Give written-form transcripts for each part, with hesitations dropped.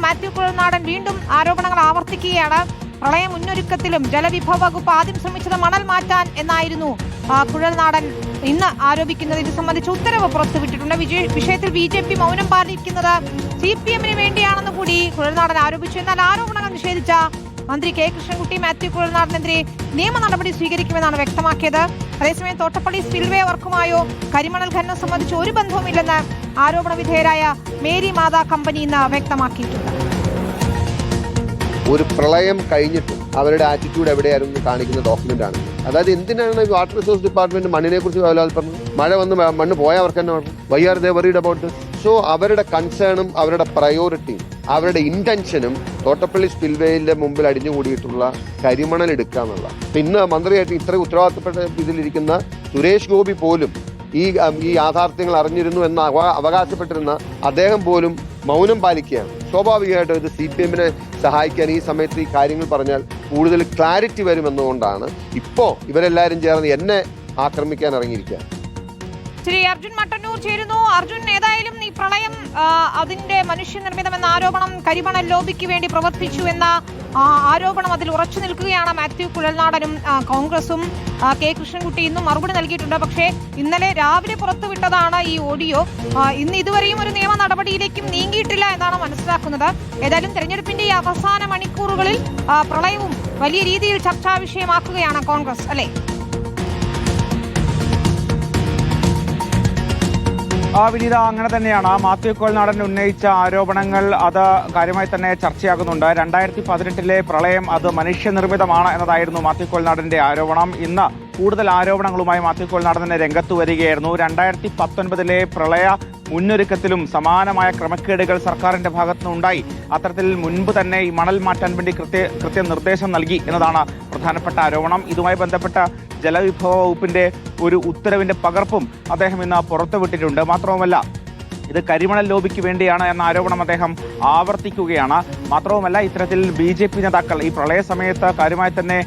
മാത്യു കുഴൽനാടൻ വീണ്ടും ആരോപണങ്ങൾ ആവർത്തിക്കുകയാണ്. പ്രളയ മുന്നൊരുക്കത്തിലും ജലവിഭവ വകുപ്പ് ആദ്യം ശ്രമിച്ചത് മണൽ മാറ്റാൻ എന്നായിരുന്നു കുഴൽനാടൻ ഇന്ന് ആരോപിക്കുന്നത്. ഇത് സംബന്ധിച്ച് ഉത്തരവ് പുറത്തുവിട്ടിട്ടുണ്ട്. വിഷയത്തിൽ BJP മൗനം പാലിക്കുന്നത് CPM വേണ്ടിയാണെന്ന് കൂടി കുഴൽനാടൻ ആരോപിച്ചു. എന്നാൽ ആരോപണങ്ങൾ നിഷേധിച്ച മന്ത്രി K കൃഷ്ണൻകുട്ടി മാത്യു കുഴൽനാടനെതിരെ നിയമ നടപടി സ്വീകരിക്കുമെന്നാണ് വ്യക്തമാക്കിയത്. അതേസമയം തോട്ടപ്പള്ളി സ്പിൽവേ വർക്കുമായോ കരിമണൽ ഖനനം സംബന്ധിച്ച് ഒരു ബന്ധവുമില്ലെന്ന് ആരോപണ വിധേയരായ മേരി മാതാ കമ്പനി ഇന്ന് വ്യക്തമാക്കിയിട്ടുണ്ട്. ഒരു പ്രളയം കഴിഞ്ഞിട്ടും അവരുടെ ആറ്റിറ്റ്യൂഡ് എവിടെയായിരുന്നു കാണിക്കുന്ന ഡോക്യുമെന്റ് ആണ്. അതായത് എന്തിനാണ് വാട്ടർ റിസോഴ്സ് ഡിപ്പാർട്ട്മെന്റ് മണ്ണിനെ കുറിച്ച് പറഞ്ഞു? മഴ വന്ന് മണ്ണ് പോയ അവർക്ക് തന്നെ പറഞ്ഞു. Why are they worried about this? So അവരുടെ കൺസേണും അവരുടെ പ്രയോറിറ്റിയും അവരുടെ ഇന്റൻഷനും തോട്ടപ്പള്ളി സ്പിൽവേയിന്റെ മുമ്പിൽ അടിഞ്ഞുകൂടിയിട്ടുള്ള കരിമണൽ എടുക്കുക എന്നുള്ള. ഇന്ന് മന്ത്രിയായിട്ട് ഇത്ര ഉത്തരവാദിത്തപ്പെട്ട ഇതിലിരിക്കുന്ന സുരേഷ് ഗോപി പോലും ഈ യാഥാർത്ഥ്യങ്ങൾ അറിഞ്ഞിരുന്നു എന്ന് അവകാശപ്പെട്ടിരുന്ന അദ്ദേഹം പോലും മൗനം പാലിക്കുകയാണ്. സ്വാഭാവികമായിട്ടും ഇത് CPM സഹായിക്കാൻ ഈ സമയത്ത് ഈ കാര്യങ്ങൾ പറഞ്ഞാൽ കൂടുതൽ ക്ലാരിറ്റി വരുമെന്നുകൊണ്ടാണ് ഇപ്പോൾ ഇവരെല്ലാവരും ചേർന്ന് എന്നെ ആക്രമിക്കാൻ ഇറങ്ങിയിരിക്കുക. ശ്രീ അർജുൻ മട്ടന്നൂർ ചേരുന്നു. അർജുൻ, ഏതായാലും ഈ പ്രളയം അതിന്റെ മനുഷ്യനിർമ്മിതമെന്ന ആരോപണം കരിമണൽ ലോബിക്ക് വേണ്ടി പ്രവർത്തിച്ചു എന്ന ആരോപണം അതിൽ ഉറച്ചു നിൽക്കുകയാണ്. മാത്യു കുഴൽനാടനും കോൺഗ്രസും K കൃഷ്ണൻകുട്ടി ഇന്നും മറുപടി നൽകിയിട്ടുണ്ട്. പക്ഷേ ഇന്നലെ രാവിലെ പുറത്തുവിട്ടതാണ് ഈ ഓഡിയോ. ഇന്ന് ഇതുവരെയും ഒരു നിയമ നടപടിയിലേക്കും നീങ്ങിയിട്ടില്ല എന്നാണ് മനസ്സിലാക്കുന്നത്. ഏതായാലും തെരഞ്ഞെടുപ്പിന്റെ ഈ അവസാന മണിക്കൂറുകളിൽ പ്രളയവും വലിയ രീതിയിൽ ചർച്ചാ വിഷയമാക്കുകയാണ് കോൺഗ്രസ്, അല്ലേ? വിനീത, അങ്ങനെ തന്നെയാണ്. മാത്യു കുഴൽനാടൻ ഉന്നയിച്ച ആരോപണങ്ങൾ അത് കാര്യമായി തന്നെ ചർച്ചയാകുന്നുണ്ട്. 2018 പ്രളയം അത് മനുഷ്യനിർമ്മിതമാണ് എന്നതായിരുന്നു മാത്യു കുഴൽനാടന്റെ ആരോപണം. ഇന്ന് കൂടുതൽ ആരോപണങ്ങളുമായി മാത്യു കുഴൽനാടൻ തന്നെ രംഗത്ത് വരികയായിരുന്നു. 2019 പ്രളയ മുന്നൊരുക്കത്തിലും സമാനമായ ക്രമക്കേടുകൾ സർക്കാരിന്റെ ഭാഗത്തുനിന്നുണ്ടായി. അത്തരത്തിൽ മുൻപ് തന്നെ ഈ മണൽ മാറ്റാൻ വേണ്ടി കൃത്യ നിർദ്ദേശം നൽകി എന്നതാണ് പ്രധാനപ്പെട്ട ആരോപണം. ഇതുമായി ബന്ധപ്പെട്ട ജലവിഭവ വകുപ്പിന്റെ ഒരു ഉത്തരവിന്റെ പകർപ്പും അദ്ദേഹം ഇന്ന് പുറത്തുവിട്ടിട്ടുണ്ട്. മാത്രവുമല്ല, ഇത് കരിമണൽ ലോബിക്ക് വേണ്ടിയാണ് എന്ന ആരോപണം അദ്ദേഹം ആവർത്തിക്കുകയാണ്. മാത്രവുമല്ല, ഇത്തരത്തിൽ BJP നേതാക്കൾ ഈ പ്രളയ സമയത്ത് കാര്യമായി തന്നെ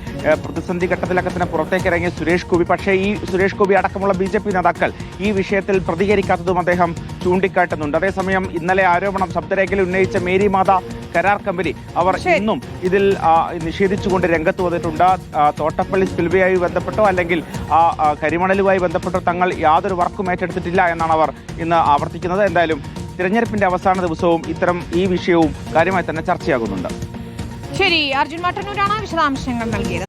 പ്രതിസന്ധി ഘട്ടത്തിലൊക്കെ തന്നെ പുറത്തേക്ക് ഇറങ്ങിയ സുരേഷ് ഗോപി, പക്ഷേ ഈ സുരേഷ് ഗോപി അടക്കമുള്ള BJP നേതാക്കൾ ഈ വിഷയത്തിൽ പ്രതികരിക്കാത്തതും അദ്ദേഹം ചൂണ്ടിക്കാട്ടുന്നുണ്ട്. അതേസമയം ഇന്നലെ ആരോപണം ശബ്ദരേഖയിൽ ഉന്നയിച്ച മേരി മാതാ കരാർ കമ്പനി അവർ ഇന്നും ഇതിൽ നിഷേധിച്ചുകൊണ്ട് രംഗത്ത് വന്നിട്ടുണ്ട്. തോട്ടപ്പള്ളി സ്പിൽവേയുമായി ബന്ധപ്പെട്ടോ അല്ലെങ്കിൽ കരിമണലുമായി ബന്ധപ്പെട്ടോ തങ്ങൾ യാതൊരു വർക്കും ഏറ്റെടുത്തിട്ടില്ല എന്നാണ് അവർ ഇന്ന് ആവർത്തിക്കുന്നത്. എന്തായാലും തിരഞ്ഞെടുപ്പിന്റെ അവസാന ദിവസവും ഈ വിഷയവും കാര്യമായി തന്നെ ചർച്ചയാകുന്നുണ്ട്. ശരി, അർജുൻ മട്ടന്നൂരാണ് വിശദാംശങ്ങൾ നൽകിയത്.